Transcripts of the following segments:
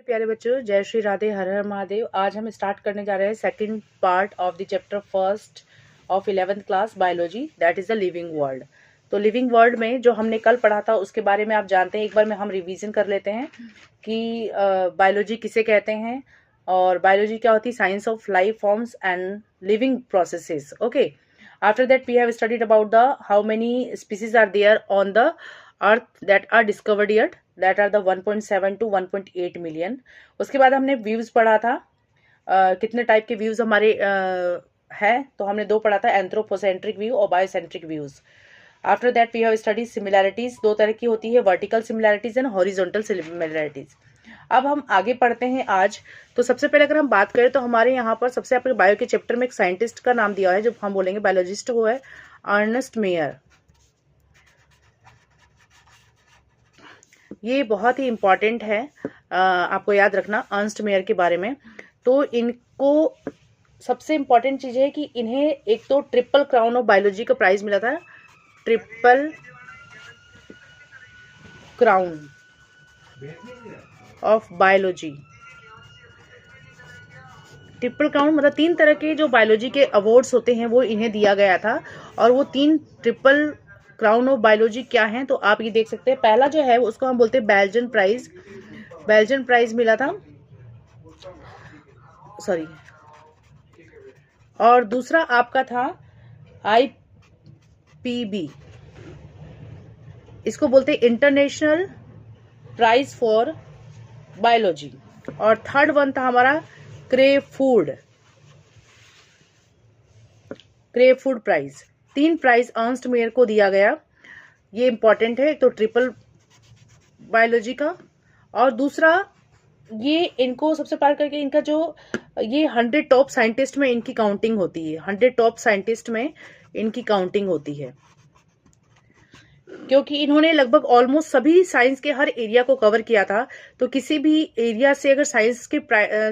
प्यारे बच्चों, जय श्री राधे, हर हर महादेव। आज हम स्टार्ट करने जा रहे हैं second part of the chapter first of 11th class biology, that is the living world. तो लिविंग वर्ल्ड में जो हमने कल पढ़ा था उसके बारे में आप जानते हैं। एक बार में हम रिवीजन कर लेते हैं कि बायोलॉजी किसे कहते हैं और बायोलॉजी क्या होती है। Science of life forms and living processes. Okay, after that we have studied about the how many species are there on the earth that are discovered yet, that are the 1.7 to 1.8 million. उसके बाद हमने views पढ़ा था, कितने type के views हमारे हैं। तो हमने दो पढ़ा था, एंथ्रोपोसेंट्रिक व्यू और biocentric views. After that we have study similarities. दो तरह की होती है, vertical similarities and horizontal similarities. अब हम आगे पढ़ते हैं आज। तो सबसे पहले अगर हम बात करें तो हमारे यहाँ पर सबसे आपके बायो के चैप्टर में एक साइंटिस्ट का नाम दिया है, जो हम बोलेंगे बायोलॉजिस्ट, वो है अर्नेस्ट मेयर। ये बहुत ही इम्पॉर्टेंट है, आपको याद रखना अर्नेस्ट मेयर के बारे में। तो इनको सबसे इम्पॉर्टेंट चीज़ है कि इन्हें एक तो ट्रिपल क्राउन ऑफ बायोलॉजी का प्राइज मिला था। Triple crown of biology, triple crown मतलब तीन तरह के जो बायोलॉजी के अवार्ड्स होते हैं वो इन्हें दिया गया था। और वो तीन ट्रिपल क्राउन ऑफ बायोलॉजी क्या हैं, तो आप ये देख सकते हैं। पहला जो है उसको हम बोलते हैं बेल्जियन प्राइज। बेल्जियन प्राइज मिला था, सॉरी। और दूसरा आपका था IPB, इसको बोलते हैं इंटरनेशनल प्राइज फॉर बायोलॉजी। और थर्ड वन था हमारा क्रेफूड प्राइज। तीन प्राइज अर्नेस्ट मेयर को दिया गया। ये इंपॉर्टेंट है, एक तो ट्रिपल बायोलॉजी का, और दूसरा ये इनको सबसे पार करके इनका जो ये 100 टॉप साइंटिस्ट में इनकी काउंटिंग होती है। 100 टॉप साइंटिस्ट में इनकी काउंटिंग होती है, क्योंकि इन्होंने लगभग ऑलमोस्ट सभी साइंस के हर एरिया को कवर किया था। तो किसी भी एरिया से अगर साइंस के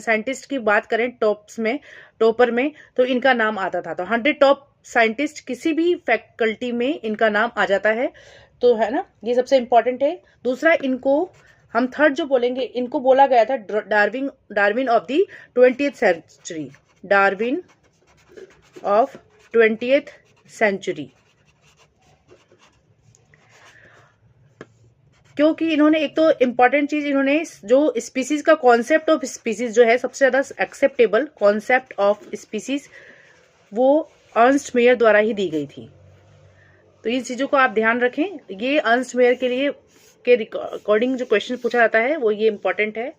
साइंटिस्ट की बात करें टॉपर में, तो इनका नाम आता था। तो 100 टॉप साइंटिस्ट किसी भी फैकल्टी में इनका नाम आ जाता है, तो है ना, ये सबसे इंपॉर्टेंट है। दूसरा, इनको हम थर्ड जो बोलेंगे, इनको बोला गया था Darwin of the 20th century. Darwin of 20th century, क्योंकि इन्होंने एक तो इम्पॉर्टेंट चीज, इन्होंने जो स्पीसीज का कॉन्सेप्ट ऑफ स्पीसीज जो है सबसे ज्यादा एक्सेप्टेबल कॉन्सेप्ट ऑफ स्पीसीज, वो अर्नेस्ट मेयर द्वारा ही दी गई थी। तो इन चीजों को आप ध्यान रखें। ये अर्नेस्ट मेयर के लिए के अकॉर्डिंग जो क्वेश्चन पूछा जाता है वो ये इम्पोर्टेंट है।